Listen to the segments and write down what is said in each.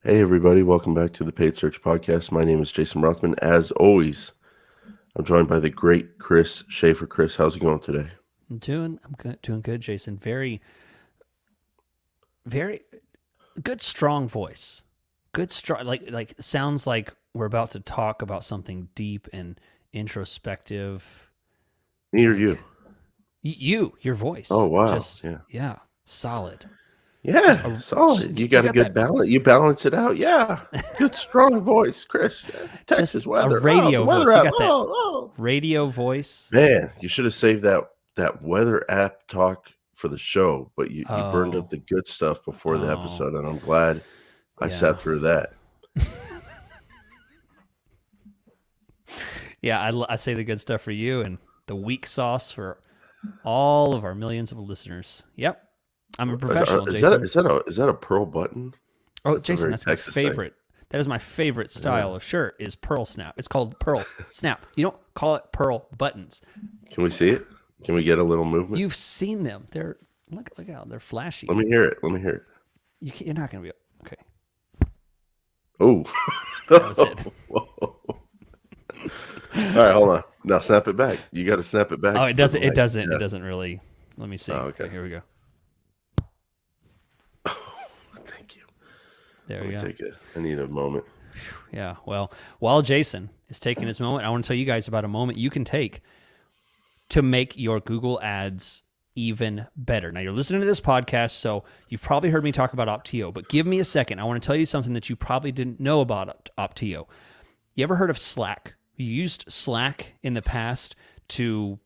Hey, everybody. Welcome back to the Paid Search Podcast. My name is Jason Rothman. As always, I'm joined by the great Chris Schaefer. Chris, how's it going today? I'm good, Jason. Very good, strong voice. Good, strong, like sounds like we're about to talk about something deep and introspective. Me or Like you? your voice, Oh, wow. just Yeah. yeah, solid. Just Yeah. a Solid. You you got a got good that balance. You balance it out. Yeah. Good, strong voice, Chris. Yeah. just Texas a weather. Oh, the radio weather voice. You app. got that Oh. radio voice. Man, you should have saved that weather app talk for the show, but you burned up Oh, the good stuff before the oh, episode, and I'm glad I yeah, sat through that. yeah. I say the good stuff for you and the weak sauce for all of our millions of listeners. Yep. I'm a professional, Is that Jason. is that a pearl button? Oh, That's a Jason, very that's my Texas thing. favorite. That is my favorite Yeah. style of shirt is Pearl Snap. It's called Pearl Snap. You don't call it Pearl Buttons. Can we see it? Can we get a little movement? You've seen them. They're look out. They're flashy. Let me hear it. Let me hear it. You're not going to be okay. Oh. That was it. All right, hold on. Now snap it back. You got to snap it back. Oh, it doesn't. It doesn't. Yeah. It doesn't really. Let me see. Oh, okay. Here we go. Thank you. There Let we me go. take it. I need a moment. Yeah. Well, while Jason is taking his moment, I want to tell you guys about a moment you can take to make your Google ads even better. Now, you're listening to this podcast, so you've probably heard me talk about Optio, but give me a second. I want to tell you something that you probably didn't know about Optio. You ever heard of Slack? You used Slack in the past to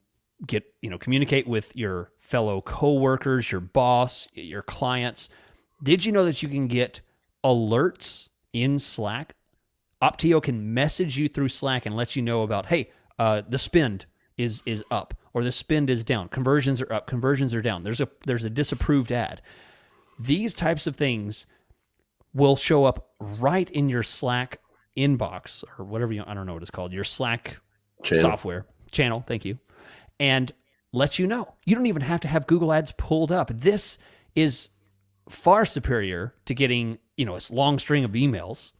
communicate with your fellow coworkers, your boss, your clients. Did you know that you can get alerts in Slack? Optio can message you through Slack and let you know about, hey, the spend is up or the spend is down. Conversions are up, conversions are down. There's a disapproved ad. These types of things will show up right in your Slack inbox or whatever I don't know what it's called, your Slack software channel. Thank you. And let you know. You don't even have to have Google Ads pulled up. This is far superior to getting, a long string of emails.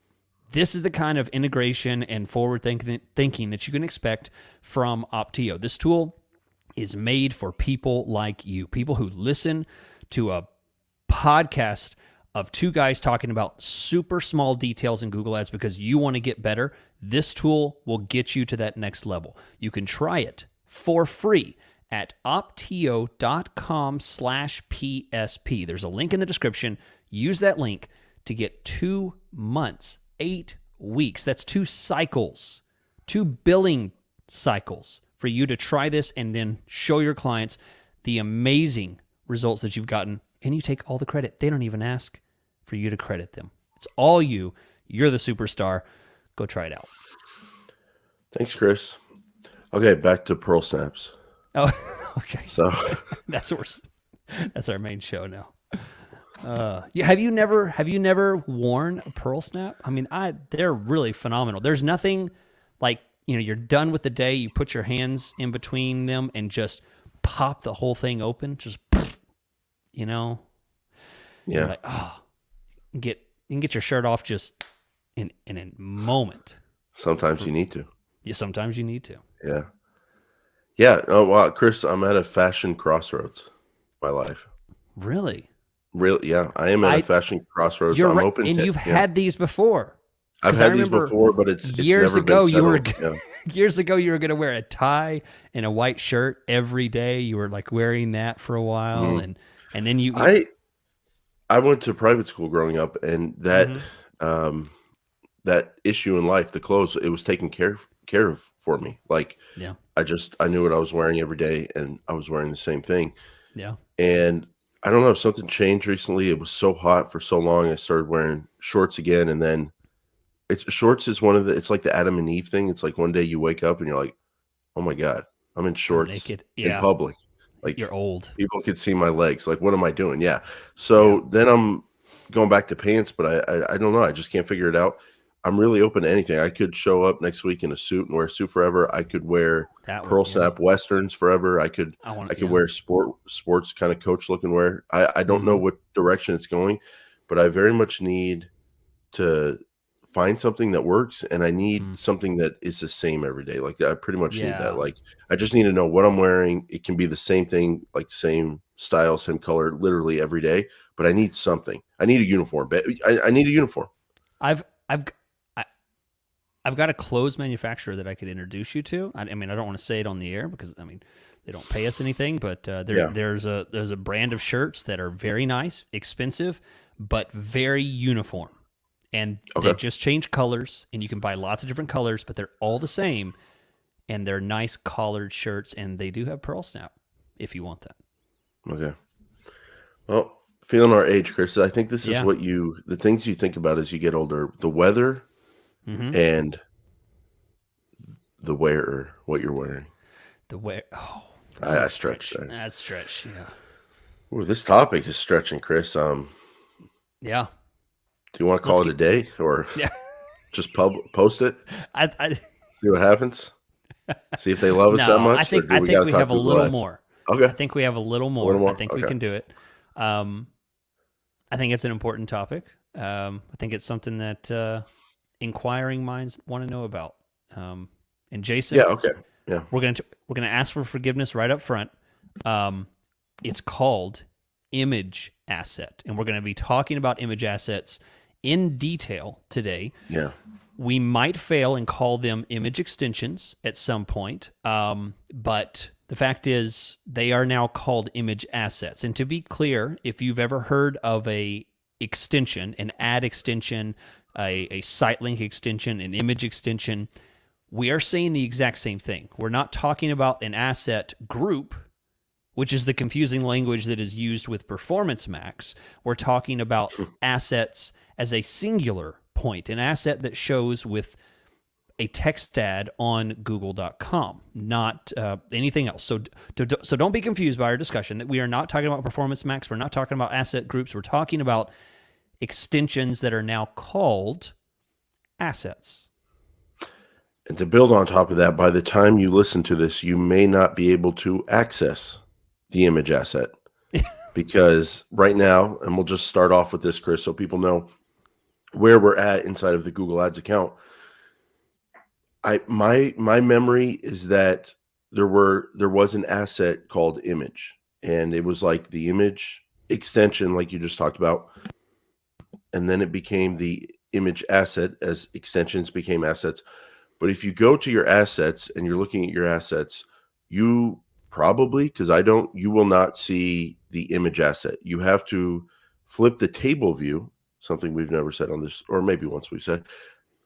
This is the kind of integration and forward thinking that you can expect from Optio. This tool is made for people like you, people who listen to a podcast of two guys talking about super small details in Google Ads because you want to get better. This tool will get you to that next level. You can try it for free at optio.com/PSP. There's a link in the description. Use that link to get 2 months, 8 weeks. That's 2 cycles, 2 billing cycles for you to try this and then show your clients the amazing results that you've gotten. And you take all the credit. They don't even ask for you to credit them. It's all you. You're the superstar. Go try it out. Thanks, Chris. Okay, back to Pearl Snaps. Oh, okay. So that's our main show now. Have you never worn a Pearl Snap? I mean, they're really phenomenal. There's nothing like, you're done with the day, you put your hands in between them and just pop the whole thing open. Just, yeah. You're like, you can get your shirt off just in a moment. Sometimes you need to. Yeah, sometimes you need to. Yeah. Yeah. Oh, wow, Chris, I'm at a fashion crossroads in my life. Really? Really? Yeah, I am at a fashion crossroads. You're I'm right, open and to, you've had these before. I've had these before, but it's years never ago been settled. years ago you were going to wear a tie and a white shirt every day. You were like wearing that for a while, and then you. I went to private school growing up, and that that issue in life, the clothes, it was taken care of for me. Like, yeah, I knew what I was wearing every day, and I was wearing the same thing. Yeah, and I don't know, something changed recently. It was so hot for so long. I started wearing shorts again, and then shorts is it's like the Adam and Eve thing. It's like one day you wake up and you're like, oh my God, I'm in shorts naked. in public. Like, you're old. People could see my legs. Like, what am I doing? Yeah. So then I'm going back to pants, but I don't know. I just can't figure it out. I'm really open to anything. I could show up next week in a suit and wear a suit forever. I could wear Pearl Snap Westerns forever. I could wear sports kind of coach looking wear. I don't know what direction it's going, but I very much need to find something that works, and I need Mm. something that is the same every day. Like I pretty much need that. Yeah. Like I just need to know what I'm wearing. It can be the same thing, like same style, same color, literally every day. But I need something. I need a uniform. I need a uniform. I've I- I've got a clothes manufacturer that I could introduce you to. I mean, I don't want to say it on the air because I mean they don't pay us anything, but there's a brand of shirts that are very nice, expensive, but very uniform, and they Okay. just change colors, and you can buy lots of different colors, but they're all the same, and they're nice collared shirts, and they do have pearl snap if you want that. Okay. Well, feeling our age, Chris, I think this is Yeah. the things you think about as you get older: the weather Mm-hmm. and the wearer, what you're wearing. The way. Oh, I stretched there. That's stretch. Yeah. Ooh, this topic is stretching, Chris. Yeah. Do you want to call it a day or Yeah. just post it? I See what happens. See if they love us that no. much. I think or do gotta we talk have a Google little Ads? more. Okay. I think we have a little more. more? I think we Okay. can do it. I think it's an important topic. I think it's something that inquiring minds want to know about. And Jason, Yeah. Okay. Yeah. we're gonna ask for forgiveness right up front. It's called image asset, and we're going to be talking about image assets in detail today. Yeah. We might fail and call them image extensions at some point, but the fact is they are now called image assets. And to be clear, if you've ever heard of a extension, an ad extension, a site link extension, an image extension, we are saying the exact same thing. We're not talking about an asset group, which is the confusing language that is used with Performance Max. We're talking about assets as a singular point, an asset that shows with a text ad on google.com, not anything else. So don't be confused by our discussion that we are not talking about Performance Max. We're not talking about asset groups. We're talking about extensions that are now called assets. And to build on top of that, by the time you listen to this, you may not be able to access the image asset because right now, and we'll just start off with this, Chris, so people know where we're at inside of the Google Ads account. My memory is that there was an asset called image, and it was like the image extension, like you just talked about, and then it became the image asset as extensions became assets. But if you go to your assets and you're looking at your assets, you probably, because you will not see the image asset. You have to flip the table view, something we've never said on this, or maybe once we said,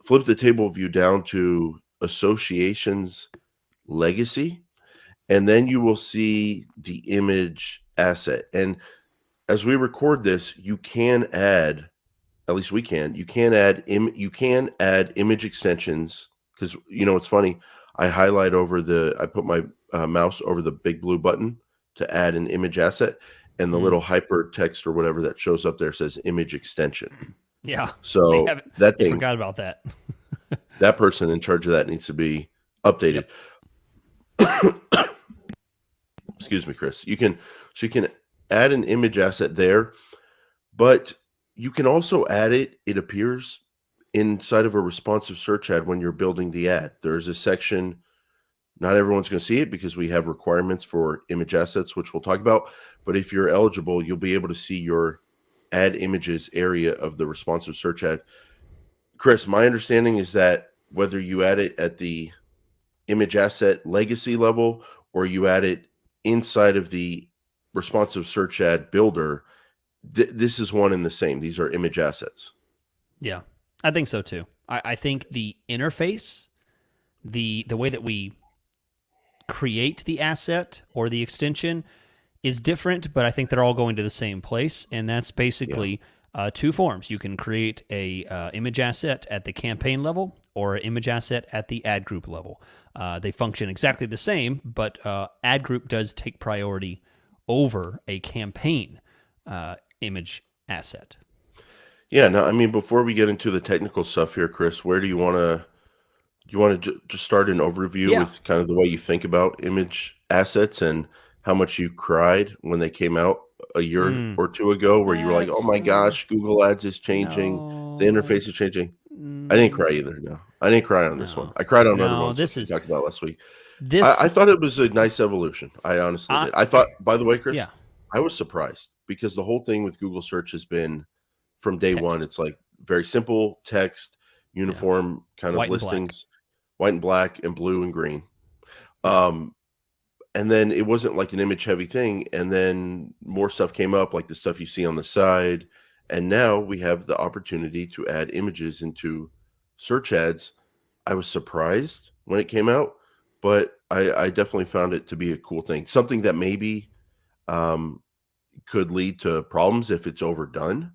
flip the table view down to associations legacy, and then you will see the image asset. And as we record this, you can add, at least we can, you can add image extensions. Because it's funny, I put my mouse over the big blue button to add an image asset, and the little hypertext or whatever that shows up there says image extension. Yeah. So that They thing, forgot about that. that person in charge of that needs to be updated. Excuse me, Chris. You can add an image asset there, but you can also add it. It appears inside of a responsive search ad when you're building the ad. There's a section, not everyone's going to see it because we have requirements for image assets, which we'll talk about. But if you're eligible, you'll be able to see your add images area of the responsive search ad. Chris, my understanding is that whether you add it at the image asset legacy level or you add it inside of the responsive search ad builder, this is one and the same. These are image assets. Yeah, I think so too. I think the interface, the way that we create the asset or the extension is different, but I think they're all going to the same place, and that's basically two forms. You can create a image asset at the campaign level or an image asset at the ad group level. They function exactly the same, but ad group does take priority over a campaign image asset. Yeah, no, I mean, before we get into the technical stuff here, Chris, where do you want to just start an overview with kind of the way you think about image assets and how much you cried when they came out a year or two ago, where you were like, "Oh my gosh, Google Ads is changing." The No. interface is changing. I didn't Mm, cry either. No, I didn't cry on this one. no. I cried on other No, ones, this which we is talked about last week. this I thought it was a nice evolution. I honestly I did. I thought, by the way, Chris, yeah, I was surprised because the whole thing with Google search has been from day one. text. It's like very simple text, Yeah. uniform kind of White and black. listings, white and black and blue and green. Yeah. Um, and then it wasn't like an image heavy thing. And then more stuff came up, like the stuff you see on the side. And now we have the opportunity to add images into search ads. I was surprised when it came out, but I definitely found it to be a cool thing. Something that maybe um, could lead to problems if it's overdone.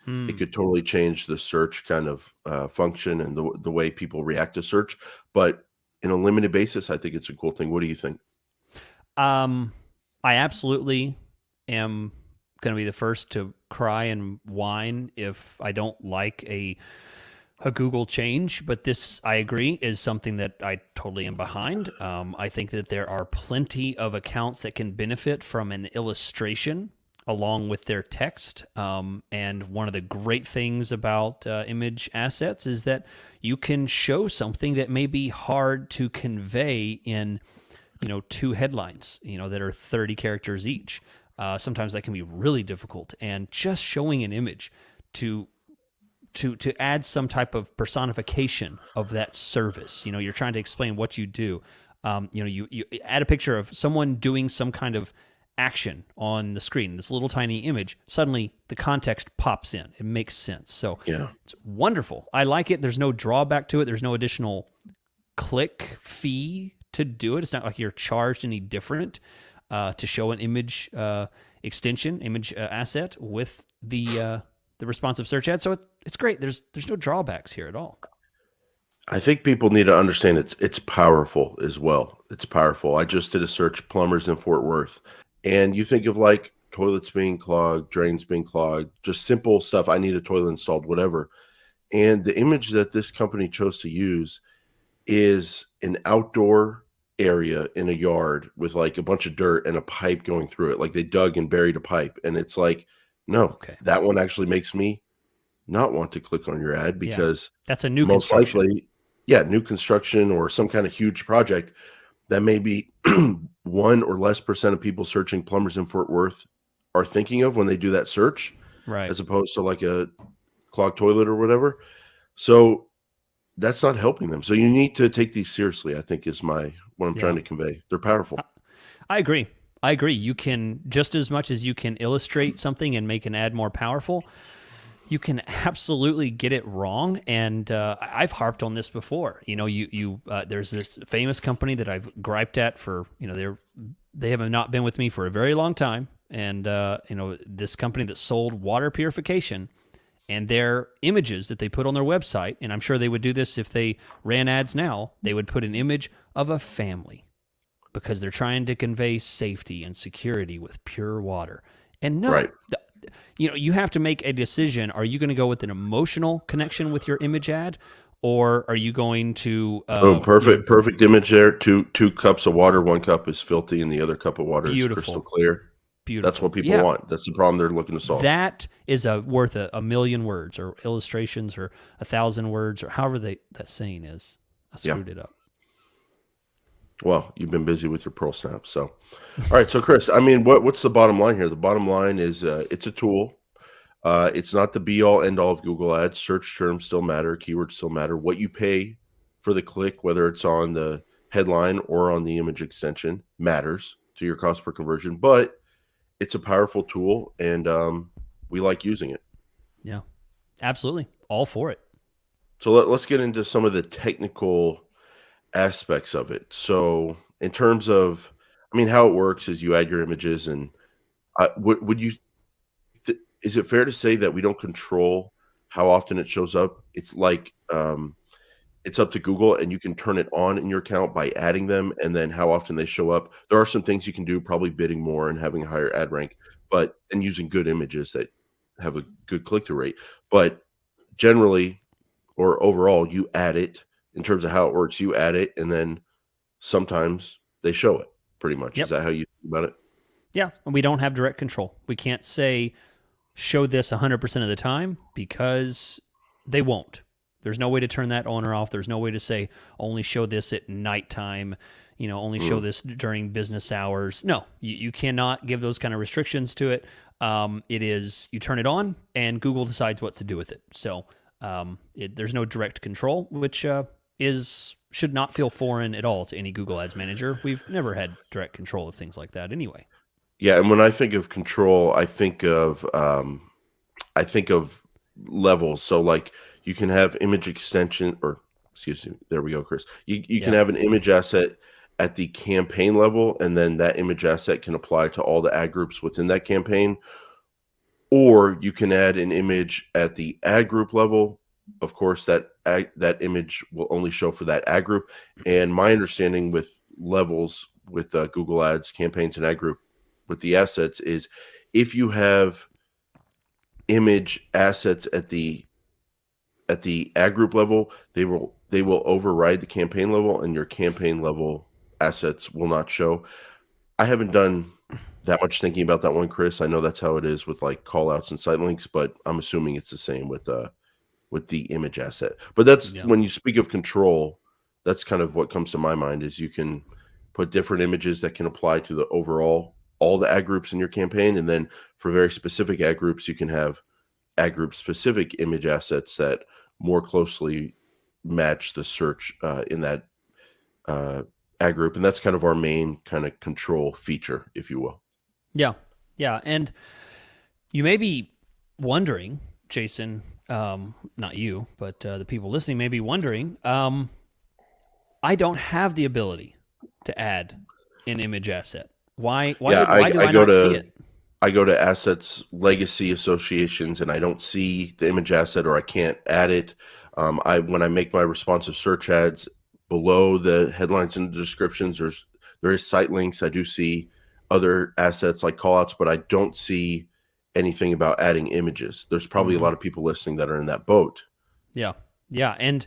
It Hmm. could totally change the search kind of function and the way people react to search. But in a limited basis, I think it's a cool thing. What do you think? Um, I absolutely am going to be the first to cry and whine if I don't like a Google change, but this I agree is something that I totally am behind. I think that there are plenty of accounts that can benefit from an illustration along with their text. And one of the great things about image assets is that you can show something that may be hard to convey in two headlines, that are 30 characters each. Sometimes that can be really difficult, and just showing an image to add some type of personification of that service. You're trying to explain what you do. You add a picture of someone doing some kind of action on the screen, this little tiny image, suddenly the context pops in. It makes sense. So Yeah. it's wonderful. I like it. There's no drawback to it. There's no additional click fee to do it. It's not like you're charged any different to show an image extension, image asset with the responsive search ad. So it's great. There's no drawbacks here at all. I think people need to understand it's powerful as well. It's powerful. I just did a search plumbers in Fort Worth, and you think of like toilets being clogged, drains being clogged, just simple stuff. I need a toilet installed, whatever. And the image that this company chose to use is an outdoor area in a yard with like a bunch of dirt and a pipe going through it. Like they dug and buried a pipe. And it's like, no, Okay. that one actually makes me not want to click on your ad Yeah. because That's a new most construction. likely, yeah, new construction or some kind of huge project that maybe 1 or less percent of people searching plumbers in Fort Worth are thinking of when they do that search, Right. as opposed to like a clogged toilet or whatever. So that's not helping them. So you need to take these seriously, I think is what I'm trying Yeah. to convey. They're powerful. I agree. I agree. You can, just as much as you can illustrate something and make an ad more powerful, you can absolutely get it wrong. And I've harped on this before. There's this famous company that I've griped at for, they have not been with me for a very long time. And, this company that sold water purification, and their images that they put on their website, and I'm sure they would do this if they ran ads now, they would put an image of a family because they're trying to convey safety and security with pure water. And no, Right. you have to make a decision. Are you going to go with an emotional connection with your image ad, or are you going to Boom. Perfect image there. Two cups of water. One cup is filthy and the other cup of water is crystal Beautiful. clear. beautiful? That's what people Yeah, want. That's the problem they're looking to solve. that is worth a million words or illustrations or 1,000 words or however that saying is. I Yeah. screwed it up. Well, you've been busy with your Pearl Snap. So, all right. So, Chris, I mean, what's the bottom line here? The bottom line is it's a tool. It's not the be all end all of Google Ads. Search terms still matter. Keywords still matter. What you pay for the click, whether it's on the headline or on the image extension, matters to your cost per conversion. But it's a powerful tool, and we like using it. Yeah, absolutely. All for it. So let's get into some of the technical aspects of it. So in terms of, I mean, how it works is you add your images, and would you? Is it fair to say that we don't control how often it shows up? It's like it's up to Google, and you can turn it on in your account by adding them, and then how often they show up. There are some things you can do, probably bidding more and having a higher ad rank, and using good images that have a good click through rate. But generally, or overall, you add it in terms of how it works. You add it, and then sometimes they show it. Pretty much, Yep. is that how you think about it? Yeah, and we don't have direct control. We can't say show this 100% of the time because They won't. There's no way to turn that on or off. There's no way to say only show this at nighttime, only show this during business hours. No, you cannot give those kind of restrictions to it. It is, you turn it on and Google decides what to do with it. So there's no direct control, which should not feel foreign at all to any Google Ads manager. We've never had direct control of things like that anyway. Yeah, and when I think of control, I think of levels. So like you can have image extension, or excuse me, there we go, Chris. You can have an image asset at the campaign level, and then that image asset can apply to all the ad groups within that campaign. Or you can add an image at the ad group level. Of course, that image will only show for that ad group. And my understanding with levels with Google Ads, campaigns, and ad group with the assets is if you have image assets at the ad group level, they will override the campaign level, and your campaign level assets will not show. I haven't done that much thinking about that one, Chris. I know that's how it is with like call outs and site links, but I'm assuming it's the same with the image asset. But that's when you speak of control, that's kind of what comes to my mind is you can put different images that can apply to the overall, all the ad groups in your campaign. And then for very specific ad groups, you can have ad group specific image assets that more closely match the search in that ad group. And that's kind of our main kind of control feature, if you will. Yeah. Yeah. And you may be wondering, Jason, not you, but the people listening may be wondering, I don't have the ability to add an image asset. Why do I not see it? I go to assets legacy associations and I don't see the image asset, or I can't add it. When I make my responsive search ads, below the headlines and the descriptions, there is site links. I do see other assets like callouts, but I don't see anything about adding images. There's probably a lot of people listening that are in that boat. Yeah. Yeah. And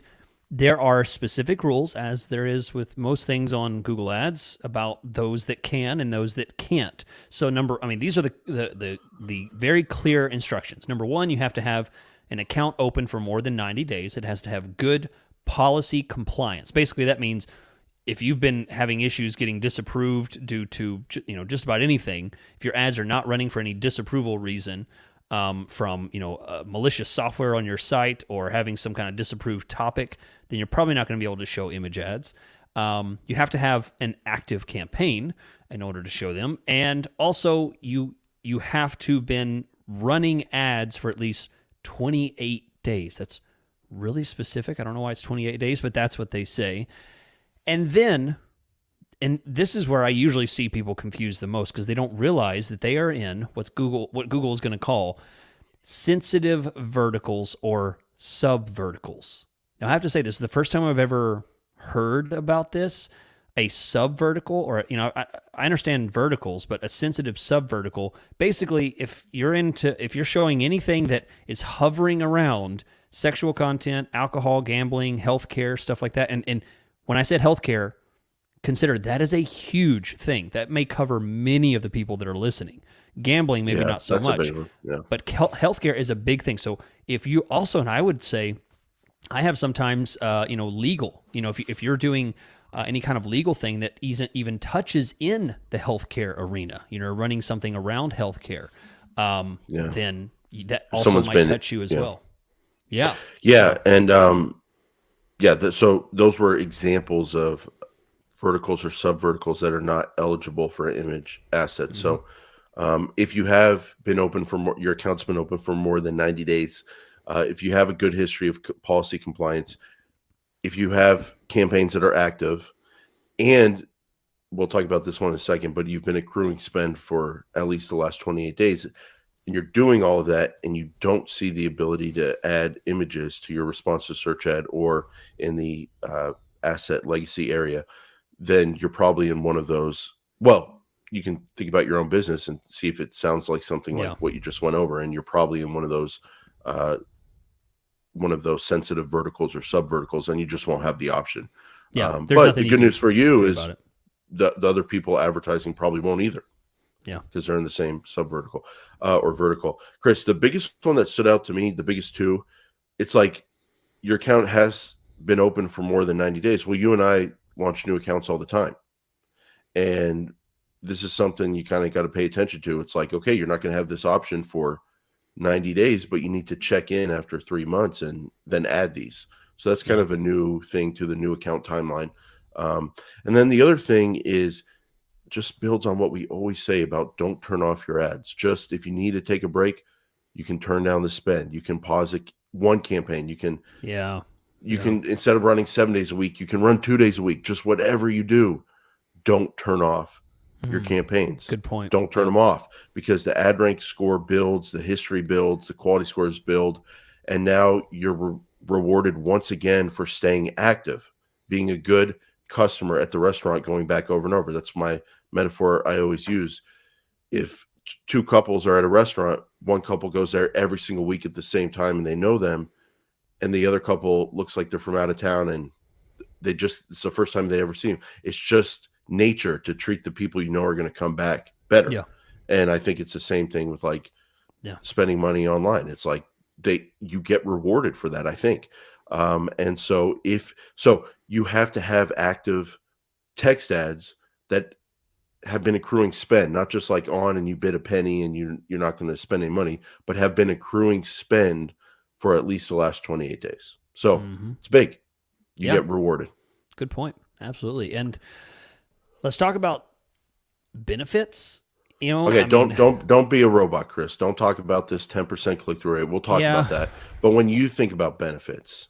there are specific rules, as there is with most things on Google Ads, about those that can and those that can't. So these are the very clear instructions. Number one, you have to have an account open for more than 90 days. It has to have good policy compliance. Basically, that means if you've been having issues getting disapproved due to just about anything, if your ads are not running for any disapproval reason, from malicious software on your site or having some kind of disapproved topic, then you're probably not going to be able to show image ads. You have to have an active campaign in order to show them, and also you have to been running ads for at least 28 days. That's really specific. I don't know why it's 28 days, but that's what they say. And then, and this is where I usually see people confused the most, because they don't realize that they are in what Google is going to call sensitive verticals or sub-verticals. Now, I have to say, this is the first time I've ever heard about this. A sub-vertical, or I understand verticals, but a sensitive sub-vertical. Basically, if you're showing anything that is hovering around sexual content, alcohol, gambling, healthcare, stuff like that, and when I said healthcare, consider that is a huge thing. That may cover many of the people that are listening. Gambling, maybe not so much, but healthcare is a big thing. So if you also, and I would say, I have sometimes, legal, if you're doing any kind of legal thing that even touches in the healthcare arena, running something around healthcare, then that also might touch you as well. Yeah. Yeah. And, so those were examples of verticals or sub-verticals that are not eligible for an image asset. Mm-hmm. So if you have been open for more, your account's been open for more than 90 days, if you have a good history of policy compliance, if you have campaigns that are active, and we'll talk about this one in a second, but you've been accruing spend for at least the last 28 days, and you're doing all of that, and you don't see the ability to add images to your responsive search ad or in the asset legacy area, then you're probably in one of those. Well, you can think about your own business and see if it sounds like something like what you just went over, and you're probably in one of those sensitive verticals or sub verticals, and you just won't have the option. Yeah, but the good news for you is the other people advertising probably won't either. Yeah, because they're in the same sub vertical or vertical. Chris, the biggest one that stood out to me, the biggest two, it's like your account has been open for more than 90 days. Well, you and I launch new accounts all the time. And this is something you kind of got to pay attention to. It's like, okay, you're not going to have this option for 90 days, but you need to check in after 3 months and then add these. So that's kind of a new thing to the new account timeline. And then the other thing is just builds on what we always say about don't turn off your ads. Just if you need to take a break, you can turn down the spend. You can pause it one campaign. You can, instead of running 7 days a week, you can run 2 days a week. Just whatever you do, don't turn off your campaigns. Good point. Don't turn them off, because the ad rank score builds, the history builds, the quality scores build, and now you're rewarded once again for staying active, being a good customer at the restaurant, going back over and over. That's my metaphor I always use. If two couples are at a restaurant, one couple goes there every single week at the same time and they know them, and the other couple looks like they're from out of town and it's the first time they ever see them. It's just nature to treat the people you know are going to come back better. Yeah. And I think it's the same thing with spending money online. It's like you get rewarded for that, I think. And so you have to have active text ads that have been accruing spend, not just like on and you bid a penny and you're not going to spend any money, but have been accruing spend for at least the last 28 days. So it's big. You get rewarded. Good point. Absolutely. And let's talk about benefits. Okay, don't be a robot, Chris. Don't talk about this 10% click-through rate. We'll talk about that. But when you think about benefits,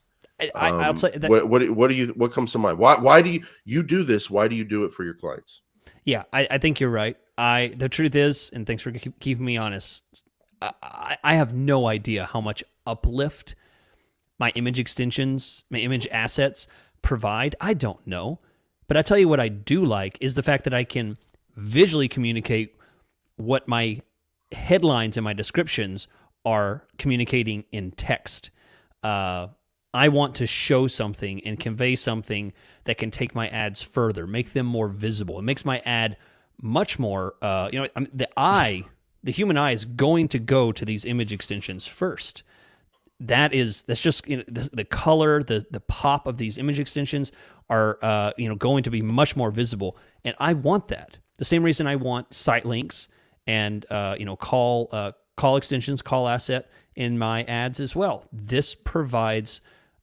I'll tell you that, what comes to mind? Why do you do this? Why do you do it for your clients? Yeah, I think you're right. The truth is, and thanks for keeping me honest, I have no idea how much uplift my image extensions, my image assets provide. I don't know. But I tell you what I do like is the fact that I can visually communicate what my headlines and my descriptions are communicating in text. I want to show something and convey something that can take my ads further, make them more visible. It makes my ad much more, the human eye is going to go to these image extensions first. That's just the color, the pop of these image extensions are going to be much more visible, and I want that. The same reason I want site links and call extensions, call asset in my ads as well. This provides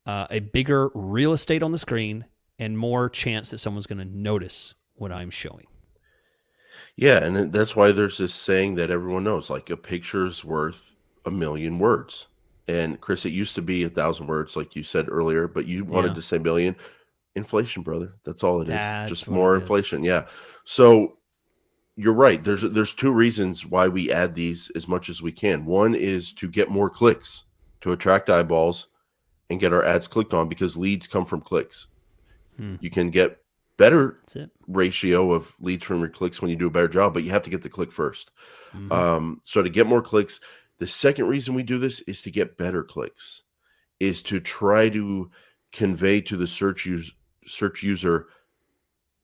a bigger real estate on the screen and more chance that someone's going to notice what I'm showing. Yeah, and that's why there's this saying that everyone knows, like a picture's worth a million words. And Chris, it used to be 1,000 words, like you said earlier, but you wanted to say million. Inflation, brother. That's all it is. Just more inflation. Yeah. So you're right. There's two reasons why we add these as much as we can. One is to get more clicks, to attract eyeballs and get our ads clicked on, because leads come from clicks. You can get better ratio of leads from your clicks when you do a better job, but you have to get the click first. So to get more clicks, the second reason we do this is to get better clicks, is to try to convey to the search user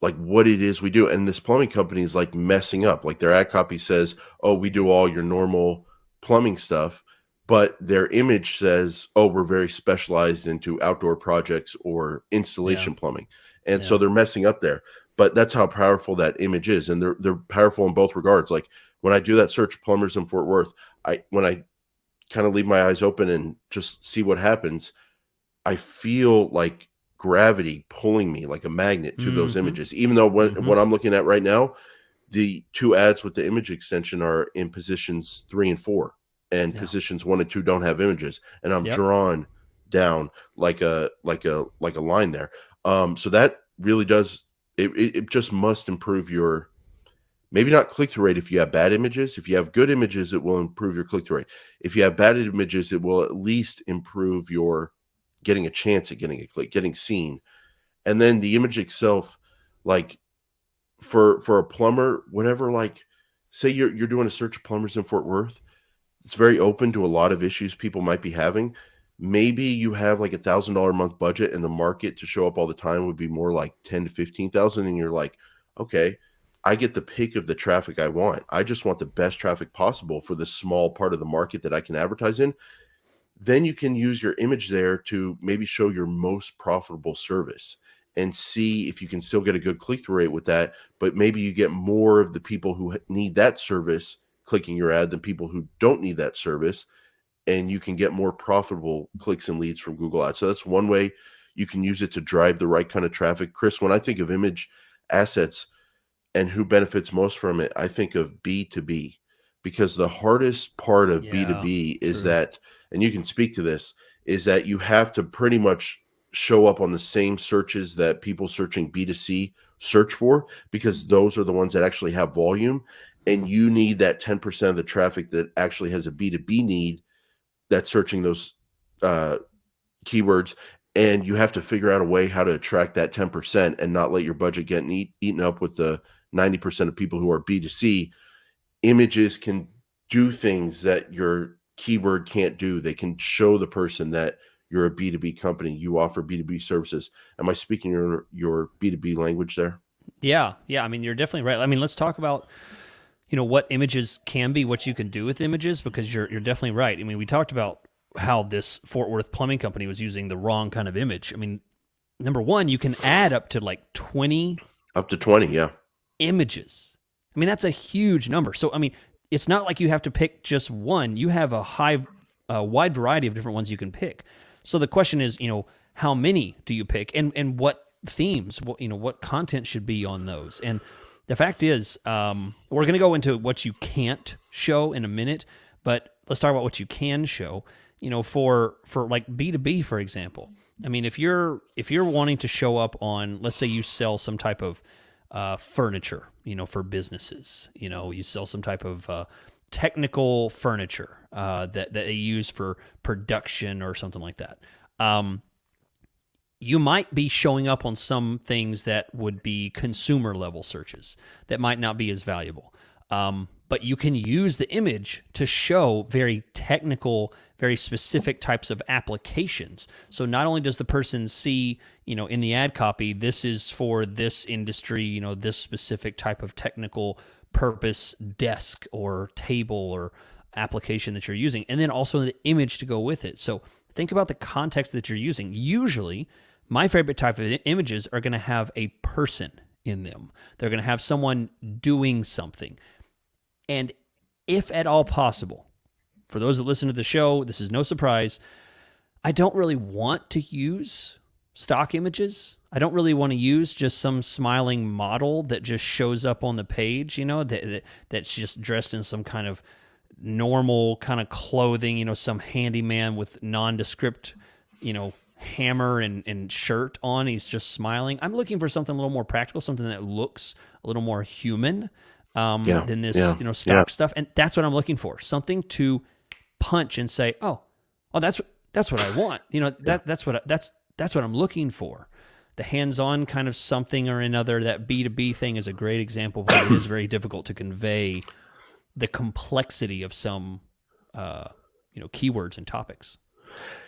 like what it is we do. And this plumbing company is like messing up. Like their ad copy says, oh, we do all your normal plumbing stuff, but their image says, oh, we're very specialized into outdoor projects or installation plumbing. And so they're messing up there. But that's how powerful that image is. And they're powerful in both regards. Like when I do that search, plumbers in Fort Worth, when I kind of leave my eyes open and just see what happens, I feel like gravity pulling me like a magnet to those images. Even though what I'm looking at right now, the two ads with the image extension are in positions 3 and 4, and positions 1 and 2 don't have images, and I'm drawn down like a line there. So that really does it just must improve your, maybe not click-through rate if you have bad images. If you have good images, it will improve your click-through rate. If you have bad images, it will at least improve your getting a chance at getting a click, getting seen. And then the image itself, like for a plumber, whatever, like say you're doing a search of plumbers in Fort Worth, it's very open to a lot of issues people might be having. Maybe you have like $1,000 a month budget and the market to show up all the time would be more like 10 to 15,000. And you're like, okay, I get the pick of the traffic I want. I just want the best traffic possible for the small part of the market that I can advertise in. then you can use your image there to maybe show your most profitable service and see if you can still get a good click-through rate with that, but maybe you get more of the people who need that service clicking your ad than people who don't need that service, and you can get more profitable clicks and leads from Google Ads. So that's one way you can use it to drive the right kind of traffic. Chris, when I think of image assets and who benefits most from it, I think of B2B, because the hardest part of Yeah, B2B is true. that, and you can speak to this, is that you have to pretty much show up on the same searches that people searching B2C search for, because those are the ones that actually have volume. And you need that 10% of the traffic that actually has a B2B need that's searching those keywords. And you have to figure out a way how to attract that 10% and not let your budget get eaten up with the 90% of people who are B2C. Images can do things that your keyword can't do. They can show the person that you're a B2B company, you offer B2B services. Am I speaking your B2B language there? Yeah, yeah. I mean, you're definitely right. I mean, let's talk about what images can be, what you can do with images, because you're definitely right. I mean, we talked about how this Fort Worth plumbing company was using the wrong kind of image. I mean, number one, you can add up to like 20 Up to 20, yeah. images. I mean, that's a huge number. So, I mean, it's not like you have to pick just one. You have a wide variety of different ones you can pick. So the question is, how many do you pick, and what themes, what content should be on those? And the fact is, we're going to go into what you can't show in a minute, but let's talk about what you can show. For like B2B, for example. I mean, if you're wanting to show up on, let's say you sell some type of furniture, for businesses. You sell some type of technical furniture that they use for production or something like that. You might be showing up on some things that would be consumer level searches that might not be as valuable. But you can use the image to show very technical, very specific types of applications. So not only does the person see, in the ad copy, this is for this industry, this specific type of technical purpose desk or table or application that you're using, and then also the image to go with it. So think about the context that you're using. Usually, my favorite type of images are going to have a person in them. They're going to have someone doing something. And if at all possible, for those that listen to the show, this is no surprise, I don't really want to use stock images. I don't really want to use just some smiling model that just shows up on the page, that's just dressed in some kind of normal kind of clothing, some handyman with nondescript, hammer and shirt on. He's just smiling. I'm looking for something a little more practical, something that looks a little more human than this, stock stuff. And that's what I'm looking for. Something to punch and say, oh, that's what I want. That's what I'm looking for. The hands-on kind of something or another. That B2B thing is a great example, but it is very difficult to convey the complexity of some, keywords and topics.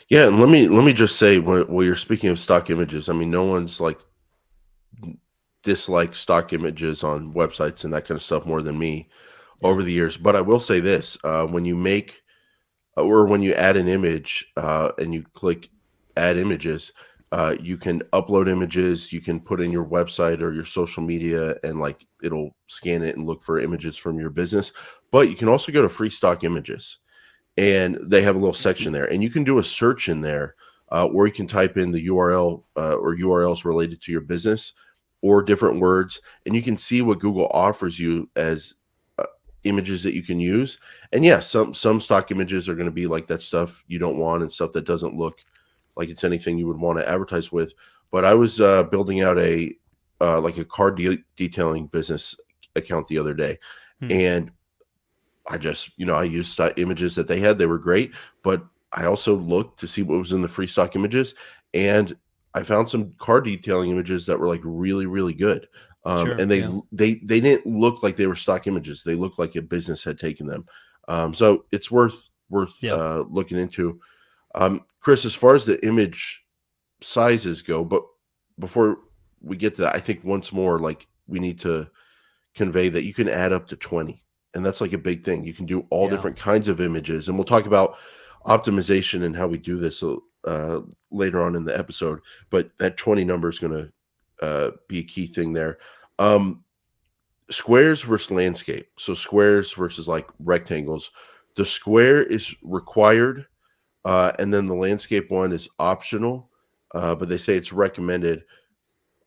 Yeah, and let me just say, while you're speaking of stock images, I mean, no one's like dislike stock images on websites and that kind of stuff more than me over the years. But I will say this: when you make or when you add an image and you click add images, you can upload images. You can put in your website or your social media, and like it'll scan it and look for images from your business. But you can also go to free stock images, and they have a little section there, and you can do a search in there, or you can type in the URL or URLs related to your business or different words, and you can see what Google offers you as images that you can use. And yeah, some stock images are going to be like that stuff you don't want and stuff that doesn't look like it's anything you would want to advertise with. But I was building out a like a car detailing business account the other day, and I just, I used images that they had. They were great, but I also looked to see what was in the free stock images, and I found some car detailing images that were like really, really good. Sure, And they didn't look like they were stock images. They looked like a business had taken them. So it's worth looking into. Chris, as far as the image sizes go, but before we get to that, I think once more, like we need to convey that you can add up to 20. And that's like a big thing. You can do all different kinds of images. And we'll talk about optimization and how we do this later on in the episode, but that 20 number is going to be a key thing there. Squares versus landscape. So squares versus like rectangles. The square is required, and then the landscape one is optional, but they say it's recommended.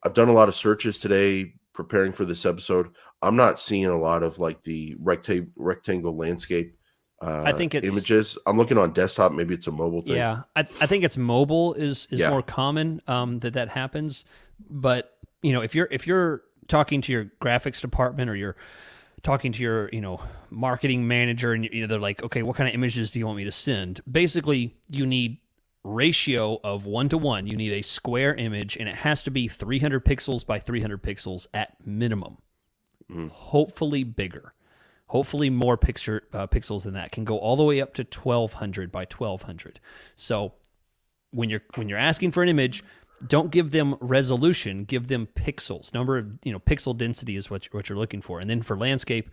I've done a lot of searches today preparing for this episode. I'm not seeing a lot of like the rectangle landscape I think it's images. I'm looking on desktop. Maybe it's a mobile thing. Yeah, I think it's mobile is Yeah. more common that happens. But if you're talking to your graphics department or you're talking to your marketing manager and they're like, okay, what kind of images do you want me to send? Basically, you need ratio of 1-to-1. You need a square image, and it has to be 300 pixels by 300 pixels at minimum. Hopefully bigger. Hopefully more pixels than that. Can go all the way up to 1200 by 1200. So when you're asking for an image, don't give them resolution, give them pixels. Number of pixel density is what you're looking for. And then for landscape,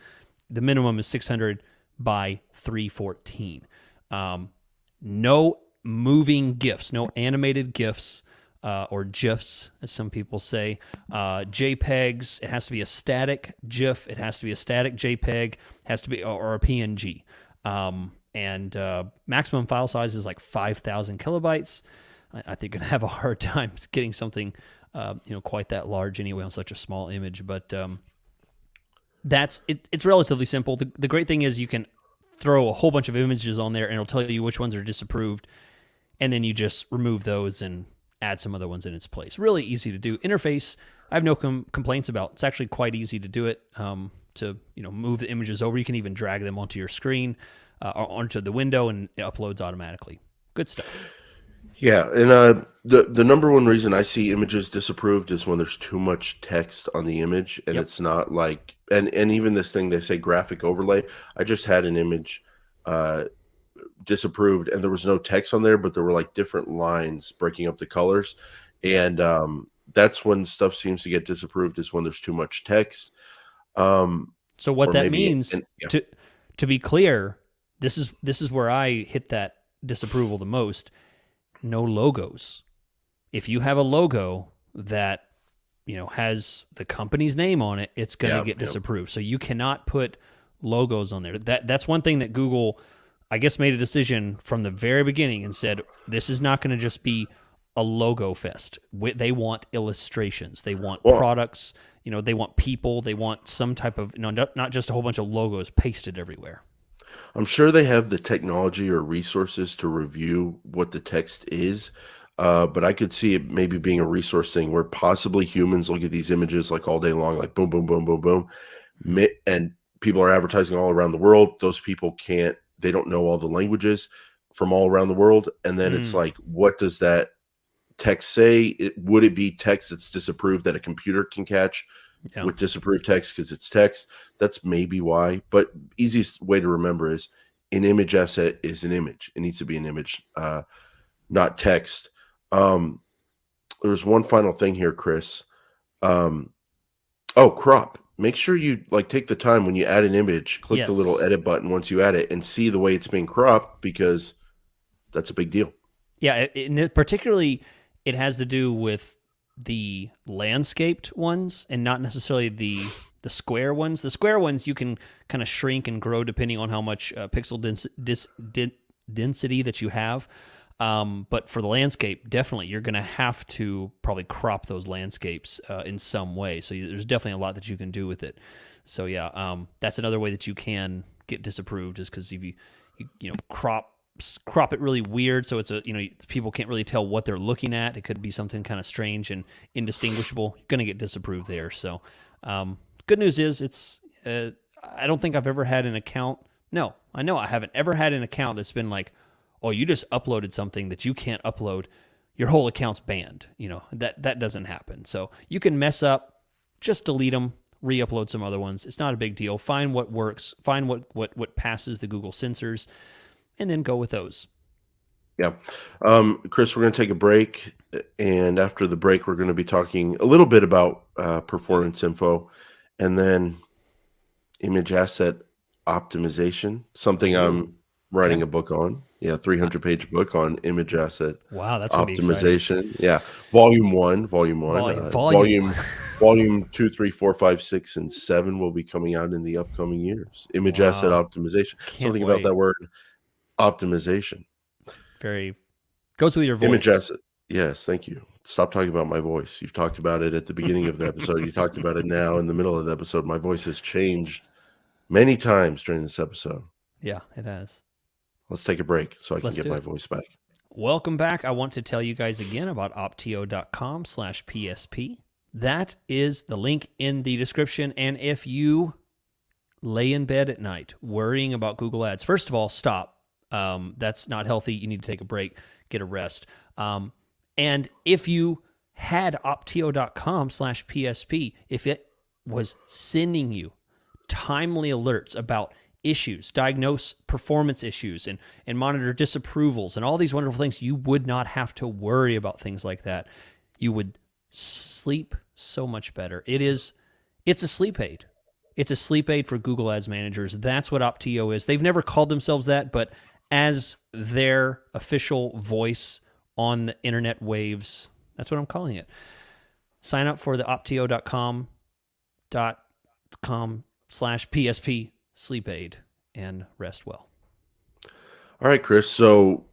the minimum is 600 by 314. No moving GIFs, no animated GIFs or GIFs, as some people say. JPEGs, it has to be a static GIF, it has to be a static JPEG, has to be or a PNG. And maximum file size is like 5,000 kilobytes. I think you're gonna have a hard time getting something, quite that large anyway on such a small image. But that's it. It's relatively simple. The great thing is you can throw a whole bunch of images on there, and it'll tell you which ones are disapproved, and then you just remove those and add some other ones in its place. Really easy to do. Interface, I have no complaints about. It's actually quite easy to do it. To move the images over. You can even drag them onto your screen or onto the window, and it uploads automatically. Good stuff. Yeah, and the number one reason I see images disapproved is when there's too much text on the image, and Yep. it's not like and even this thing they say graphic overlay. I just had an image disapproved, and there was no text on there, but there were like different lines breaking up the colors, and that's when stuff seems to get disapproved is when there's too much text. So what Or that maybe- means, and- yeah. to be clear, this is where I hit that disapproval the most. No logos. If you have a logo that has the company's name on it, it's going to get disapproved. So you cannot put logos on there. That's one thing that Google, I guess, made a decision from the very beginning and said this is not going to just be a logo fest. They want illustrations. They want products. They want people. They want some type of not just a whole bunch of logos pasted everywhere. I'm sure they have the technology or resources to review what the text is, but I could see it maybe being a resource thing where possibly humans look at these images like all day long, like boom, boom, boom, boom, boom, and people are advertising all around the world. Those people they don't know all the languages from all around the world, and then it's like, what does that text say? Would it be text that's disapproved that a computer can catch? Yeah. With disapproved text because it's text. That's maybe why. But easiest way to remember is an image asset is an image. It needs to be an image, not text. There's one final thing here, Chris. Crop. Make sure you take the time when you add an image, click the little edit button once you add it and see the way it's being cropped, because that's a big deal. Yeah, particularly it has to do with the landscaped ones and not necessarily the square ones. The square ones you can kind of shrink and grow depending on how much pixel density that you have. But for the landscape, definitely you're going to have to probably crop those landscapes in some way. So there's definitely a lot that you can do with it. So yeah, that's another way that you can get disapproved, is because if you crop it really weird, so it's people can't really tell what they're looking at. It could be something kind of strange and indistinguishable. You're going to get disapproved there. So good news is it's I don't think I've ever had an account. No, I know I haven't ever had an account that's been like, oh, you just uploaded something that you can't upload, your whole account's banned. That doesn't happen. So you can mess up, just delete them, re-upload some other ones. It's not a big deal. Find what works, find what passes the Google censors, and then go with those. Yeah. Chris, we're going to take a break, and after the break, we're going to be talking a little bit about performance info, and then image asset optimization, something I'm writing a book on. Yeah, 300-page book on image asset Wow, that's gonna be exciting. optimization. Yeah, volume one, Volume. volume 2, 3, 4, 5, 6, and 7 will be coming out in the upcoming years. Image asset Wow. optimization. Can't Something about wait. that word, optimization. Very goes with your Image voice. asset. Yes, thank you. Stop talking about my voice. You've talked about it at the beginning of the episode. You talked about it now in the middle of the episode. My voice has changed many times during this episode. Yeah, it has. Let's take a break so I can Let's get do my it. voice back. Welcome back. I want to tell you guys again about optio.com/PSP. That is the link in the description. And if you lay in bed at night worrying about Google Ads, first of all, stop. That's not healthy. You need to take a break, get a rest. And if you had optio.com/PSP, if it was sending you timely alerts about issues, diagnose performance issues, and monitor disapprovals and all these wonderful things, you would not have to worry about things like that. You would sleep so much better. It's a sleep aid. It's a sleep aid for Google Ads managers. That's what Optio is. They've never called themselves that, but as their official voice on the internet waves, that's what I'm calling it. Sign up for the optio.com/PSP sleep aid and rest well. All right, Chris. So,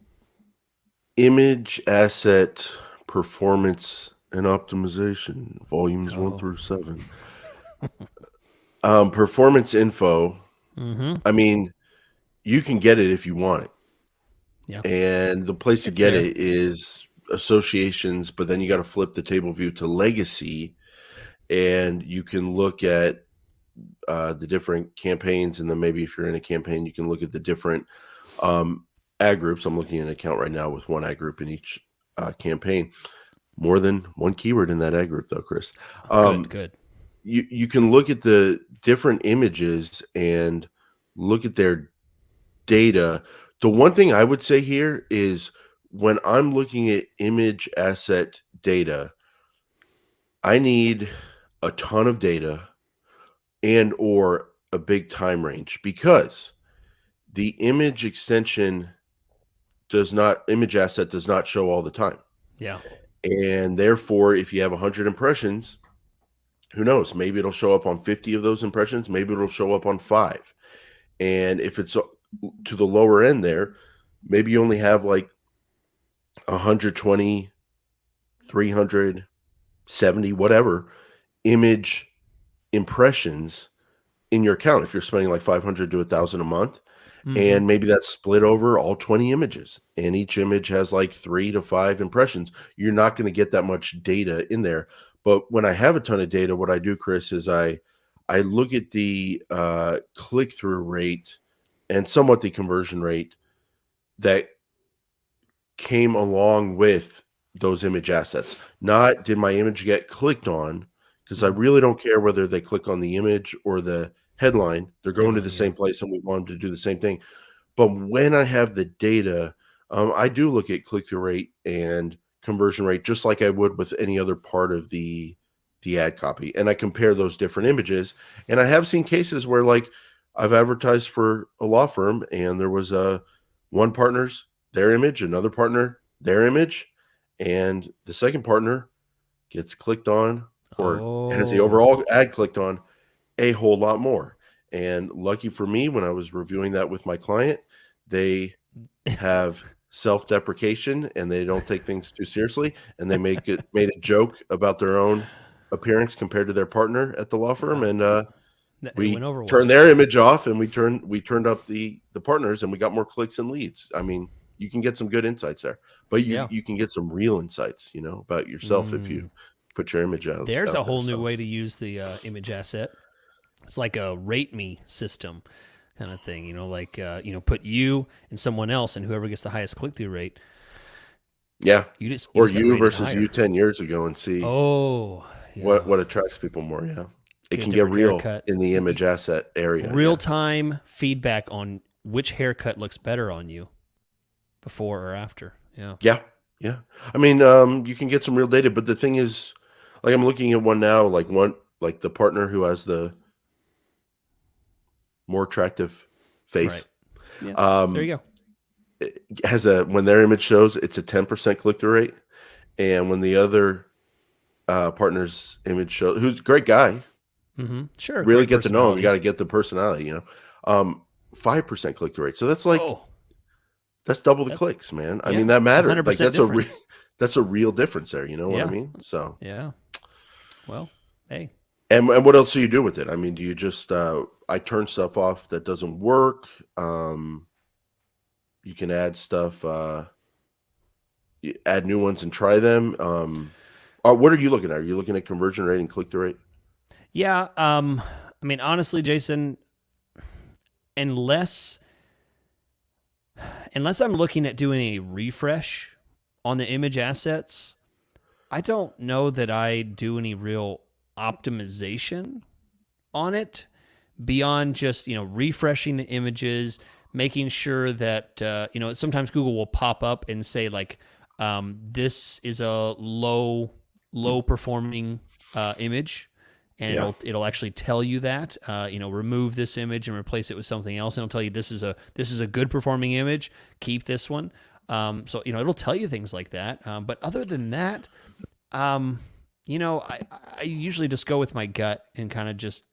image asset performance and optimization, volumes 1 through 7. Performance info. Mm-hmm. I mean, you can get it if you want it. Yeah. And the place to get it is associations, but then you got to flip the table view to legacy, and you can look at the different campaigns, and then maybe if you're in a campaign, you can look at the different ad groups. I'm looking at an account right now with one ad group in each campaign. More than one keyword in that ad group, though, Chris. Good. You can look at the different images and look at their data. The one thing I would say here is when I'm looking at image asset data, I need a ton of data and or a big time range, because the image extension image asset does not show all the time. Yeah. And therefore, if you have 100 impressions, who knows? Maybe it'll show up on 50 of those impressions. Maybe it'll show up on 5. And if it's to the lower end there, maybe you only have like 120, 370, whatever image impressions in your account. If you're spending like 500 to 1,000 a month, and maybe that's split over all 20 images, and each image has like 3 to 5 impressions, you're not going to get that much data in there. But when I have a ton of data, what I do, Chris, is I look at the click-through rate and somewhat the conversion rate that came along with those image assets. Not did my image get clicked on, because I really don't care whether they click on the image or the headline. They're going to the same place, and we want them to do the same thing. But when I have the data, I do look at click-through rate and conversion rate just like I would with any other part of the ad copy, and I compare those different images. And I have seen cases where, like, I've advertised for a law firm, and there was one partner's their image, another partner their image, and the second partner gets clicked on or has the overall ad clicked on a whole lot more. And lucky for me, when I was reviewing that with my client, they have self-deprecation and they don't take things too seriously, and they made a joke about their own appearance compared to their partner at the law firm, and we turned their image off, and we turned up the partners, and we got more clicks and leads. I mean, you can get some good insights there, but you can get some real insights, about yourself if you put your image out. There's a whole new way to use the image asset. It's like a rate me system kind of thing, like, put you and someone else, and whoever gets the highest click-through rate. Yeah. You just you versus you 10 years ago, and see what attracts people more. Yeah. It can get real in the image asset area. Real-time feedback on which haircut looks better on you before or after. Yeah. I mean, you can get some real data, but the thing is, like, I'm looking at one now, like the partner who has the more attractive face. Yeah. There Um, you go. it has when their image shows, it's a 10% click through rate, and when the other partner's image shows, who's a great guy, Sure. really Great get to know him. You got personality. to get the personality, 5% click through rate. So Oh, that's double the that, clicks, man. I mean, yeah. that It's mattered. Like 100% difference. that's a real difference there. You know what I Yeah. mean? So, Yeah. Well, hey. and what else do you do with it? I mean, do you just I turn stuff off that doesn't work? You can add stuff, add new ones and try them. What are you looking at? Are you looking at conversion rate and click through rate? Yeah. I mean, honestly, Jason, unless I'm looking at doing a refresh on the image assets, I don't know that I do any real optimization on it beyond just, refreshing the images, making sure that, sometimes Google will pop up and say like, this is a low performing image, and Yeah. it'll actually tell you that, remove this image and replace it with something else, and it'll tell you this is a good performing image, keep this one. So it'll tell you things like that. But other than that, I usually just go with my gut and kind of just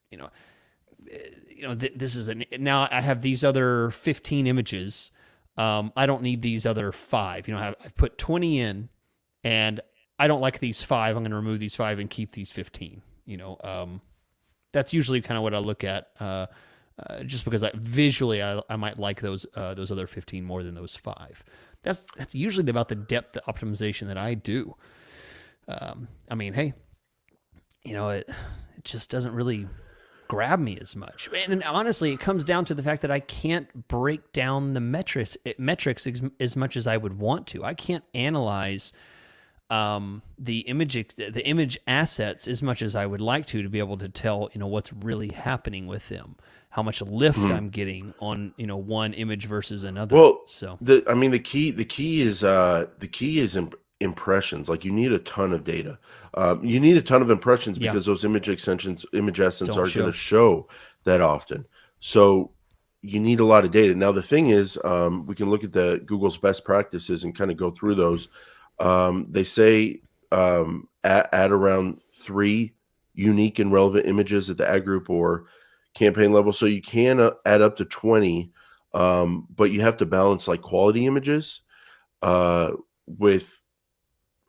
this is now I have these other 15 images. I don't need these other 5. I've put 20 in, and I don't like these 5. I'm going to remove these 5 and keep these 15. That's usually kind of what I look at, just because visually I might like those other 15 more than those 5. That's usually about the depth optimization that I do. I mean, hey, it just doesn't really grab me as much. And honestly, it comes down to the fact that I can't break down the metrics as much as I would want to. I can't analyze the image assets as much as I would like to be able to tell, what's really happening with them, how much lift I'm getting on, one image versus another. Well, so the key is impressions. Like, you need a ton of data. You need a ton of impressions Yeah. because those image essence Don't aren't going show. to show that often. So you need a lot of data. Now, the thing is, we can look at the Google's best practices and kind of go through those. They say add around 3 unique and relevant images at the ad group or campaign level. So you can add up to 20, but you have to balance like quality images with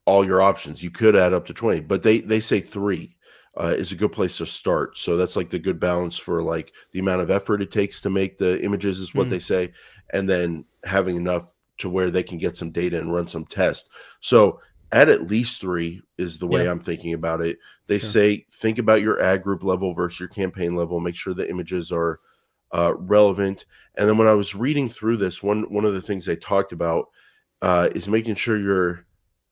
all your options. You could add up to 20, but they say 3 is a good place to start. So that's like the good balance for like the amount of effort it takes to make the images is what they say, and then having enough to where they can get some data and run some tests. So at least 3 is the way I'm thinking about it. They say think about your ad group level versus your campaign level. Make sure the images are relevant. And then when I was reading through this, one of the things they talked about is making sure your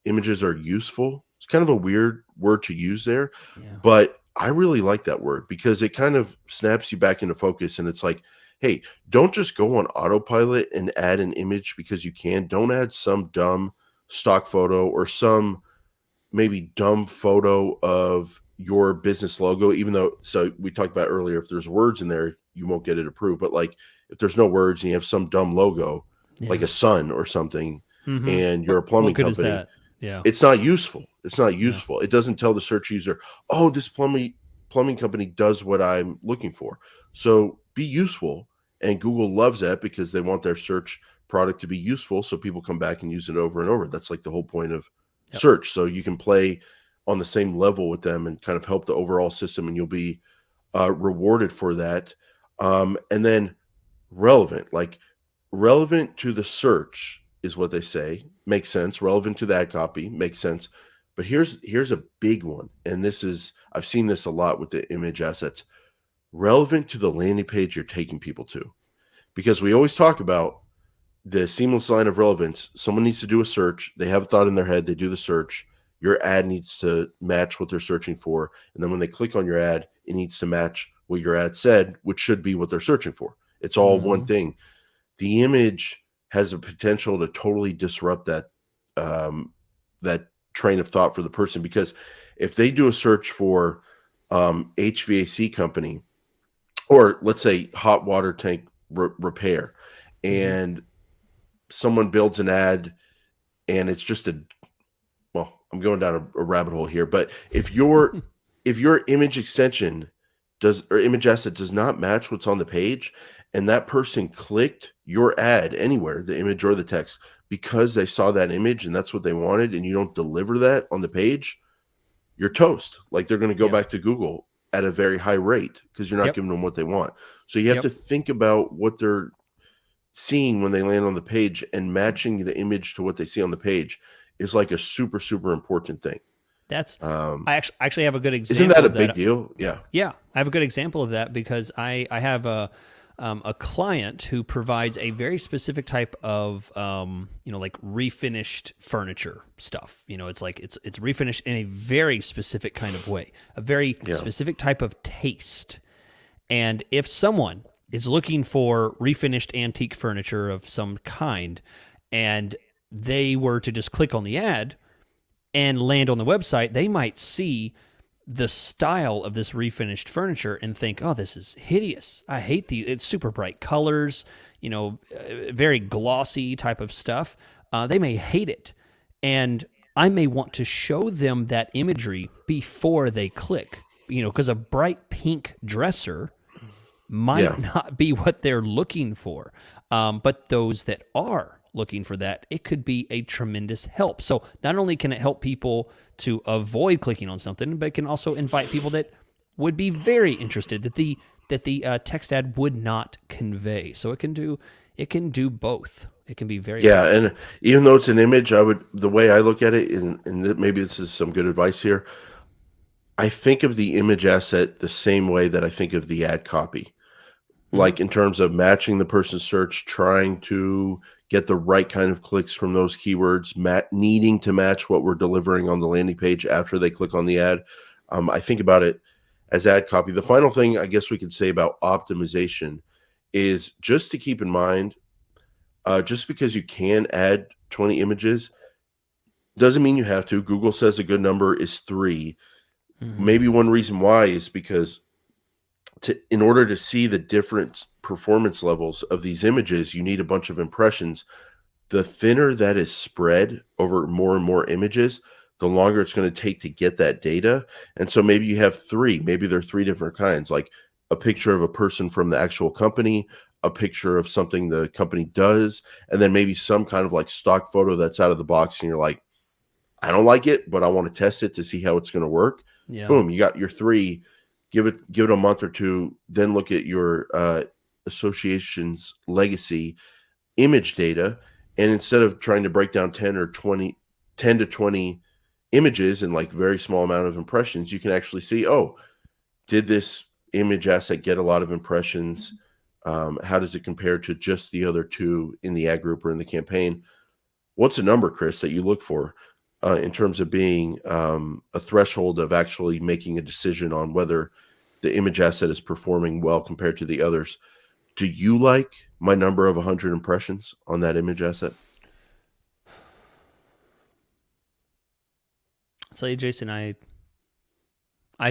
images are useful. It's kind of a weird word to use there, but I really like that word because it kind of snaps you back into focus. And it's like, hey, don't just go on autopilot and add an image because you can. Don't add some dumb stock photo or some maybe dumb photo of your business logo, even though, so we talked about earlier, if there's words in there, you won't get it approved. But like if there's no words and you have some dumb logo, like a sun or something, and you're a plumbing good company, is that? Yeah. it's not useful. It's not useful. It doesn't tell the search user, oh, this plumbing company does what I'm looking for. So be useful. And Google loves that because they want their search product to be useful. So people come back and use it over and over. That's like the whole point of search. So you can play on the same level with them and kind of help the overall system, and you'll be rewarded for that. And then relevant to the search is what they say. Makes sense. Relevant to that copy makes sense. But here's a big one. And I've seen this a lot with the image assets. Relevant to the landing page you're taking people to. Because we always talk about the seamless line of relevance. Someone needs to do a search. They have a thought in their head. They do the search. Your ad needs to match what they're searching for. And then when they click on your ad, it needs to match what your ad said, which should be what they're searching for. It's all one thing. The image has a potential to totally disrupt that train of thought for the person, because if they do a search for HVAC company, or let's say hot water tank repair, Mhm. and someone builds an ad and it's just well, I'm going down a rabbit hole here, but if your image extension does or image asset does not match what's on the page, and that person clicked your ad anywhere, the image or the text, because they saw that image and that's what they wanted, and you don't deliver that on the page, you're toast. Like they're going to go Yep. back to Google at a very high rate because you're not Yep. giving them what they want. So you have Yep. to think about what they're seeing when they land on the page, and matching the image to what they see on the page is like a super, super important thing. That's Um, I actually have a good isn't that example a of big that. deal? Yeah. Yeah, I have a good example of that because I have a client who provides a very specific type of like refinished furniture stuff. It's like it's refinished in a very specific kind of way, a very Yeah. specific type of taste. And if someone is looking for refinished antique furniture of some kind, and they were to just click on the ad and land on the website, they might see the style of this refinished furniture and think, "Oh, this is hideous. I hate the. It's super bright colors, very glossy type of stuff." They may hate it, and I may want to show them that imagery before they click. Because a bright pink dresser might Yeah. not be what they're looking for. But those that are looking for that, it could be a tremendous help. So not only can it help people to avoid clicking on something, but it can also invite people that would be very interested that the text ad would not convey. So it can do both. It can be very Yeah. powerful. And even though it's an image, the way I look at it, and maybe this is some good advice here, I think of the image asset the same way that I think of the ad copy. Mhm. Like in terms of matching the person's search, trying to get the right kind of clicks from those keywords, needing to match what we're delivering on the landing page after they click on the ad. I think about it as ad copy. The final thing I guess we could say about optimization is just to keep in mind, just because you can add 20 images doesn't mean you have to. Google says a good number is 3. Mhm. Maybe one reason why is because in order to see the different performance levels of these images, you need a bunch of impressions. The thinner that is spread over more and more images, the longer it's going to take to get that data. And so maybe you have 3, maybe they're 3 different kinds, like a picture of a person from the actual company, a picture of something the company does, and then maybe some kind of like stock photo that's out of the box. And you're like, I don't like it, but I want to test it to see how it's going to work. Yeah. Boom, you got your 3. Give it a month or two, then look at your association's legacy image data, and instead of trying to break down 10 to 20 images and like very small amount of impressions, you can actually see, oh, did this image asset get a lot of impressions? How does it compare to just the other 2 in the ad group or in the campaign? What's a number, Chris, that you look for in terms of being a threshold of actually making a decision on whether the image asset is performing well compared to the others? Do you like my number of 100 impressions on that image asset? I'll tell you, Jason, I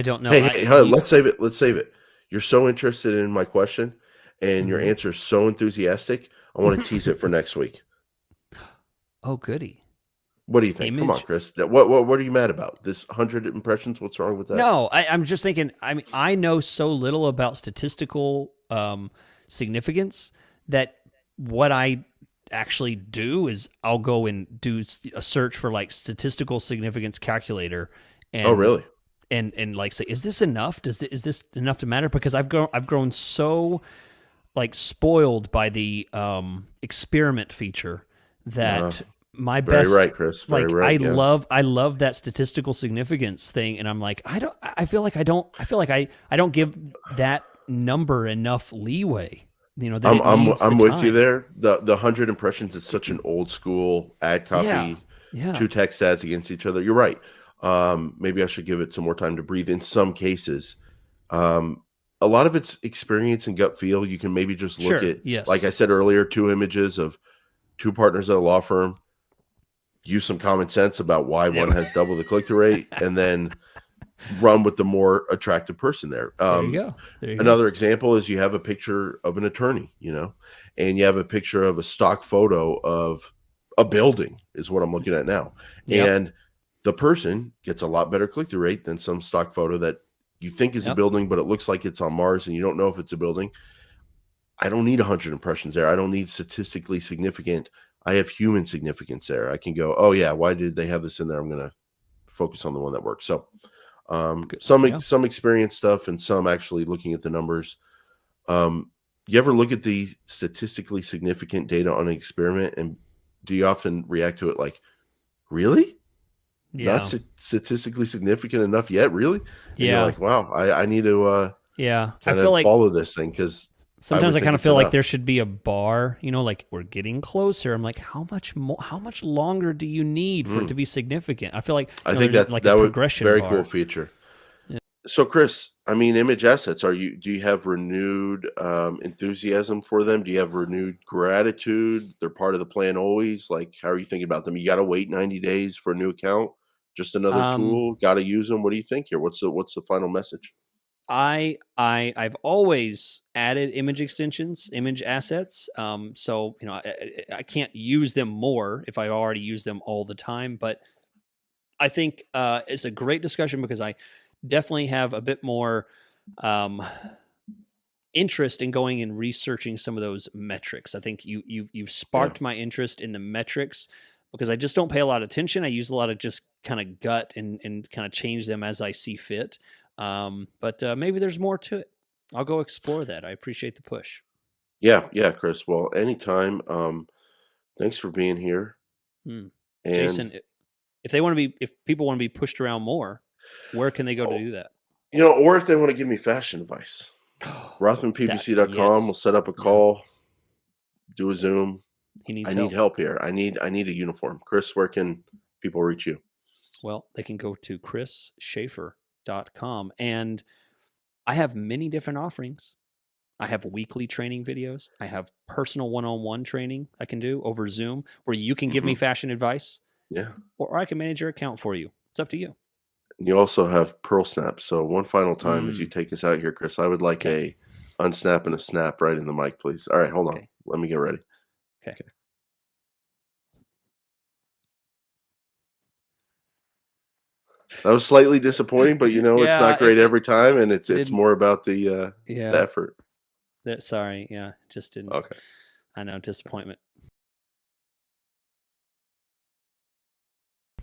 don't know. Hey, let's save it. Let's save it. You're so interested in my question, and your Mhm. answer is so enthusiastic. I want to tease it for next week. Oh, goody. What do you think? Come on, Image. Chris. What are you mad about? This 100 impressions? What's wrong with that? No, I'm just thinking. I mean, I know so little about statistical significance that what I actually do is I'll go and do a search for like statistical significance calculator, Oh, and really? and like say, is this enough? Is this enough to matter? Because I've grown so like spoiled by the experiment feature Uh, that my very best, right, Chris. Very like right. Yeah. I love that statistical significance thing, and I'm like, I feel like I don't give that number enough leeway, that I'm it needs the I'm with you time. there. The 100 impressions is such an old school ad Yeah. copy, Yeah. 2 text ads against each other. You're right. Maybe I should give it some more time to breathe in some cases. Um, a lot of it's experience and gut feel. You can maybe just look Sure. at, like I Yes. said earlier, 2 images of 2 partners at a law firm, use some common sense about why one Yep. has double the click-through rate, and then run with the more attractive person there. There you go. There you go. Another example is you have a picture of an attorney, and you have a picture of a stock photo of a building is what I'm looking at now. Yep. And the person gets a lot better click-through rate than some stock photo that you think is a building, but it looks like it's on Mars and you don't know if it's a building. I don't need 100 impressions there. I don't need statistically significant. I have human significance there. I can go, oh yeah, why did they have this in there? I'm going to focus on the one that works. So some experience stuff and some actually looking at the numbers. You ever look at the statistically significant data on an experiment, and do you often react to it like, really? Yeah. Not statistically significant enough yet? Really? And Yeah. you're like, wow, I need to I feel like follow this thing, because sometimes I kind of feel like there should be a bar, like we're getting closer. I'm like, how much longer do you need for it to be significant? I feel like I think there's that like that a would progression very bar. cool feature. So Chris, I mean, image assets, do you have renewed enthusiasm for them? Do you have renewed gratitude? They're part of the plan always. Like, how are you thinking about them? You got to wait 90 days for a new account? Just another tool? Got to use them? What do you think here? What's the final message? I've always added image extensions, image assets. So I can't use them more if I already use them all the time. But I think it's a great discussion because I definitely have a bit more interest in going and researching some of those metrics. I think you've sparked my interest in the metrics because I just don't pay a lot of attention. I use a lot of just kind of gut and kind of change them as I see fit. But maybe there's more to it. I'll go explore that. I appreciate the push. Yeah, Chris. Well, anytime. Thanks for being here. And Jason, if people want to be pushed around more, where can they go to do that? Or if they want to give me fashion advice, RothmanPPC.com. We'll set up a call, do a Zoom. He needs I need help here. I need a uniform. Chris, where can people reach you? Well, they can go to chrisschaefer.com, and I have many different offerings. I have weekly training videos. I have personal one-on-one training I can do over Zoom where you can give me fashion advice. Yeah. Or I can manage your account for you. It's up to you. And you also have Pearl Snap. So one final time as you take us out here, Chris, I would like a unsnap and a snap right in the mic, please. All right, hold on. Let me get ready. Okay. That was slightly disappointing, but it's not great every time, and it's more about the effort. Sorry, just didn't. Okay. I know, disappointment.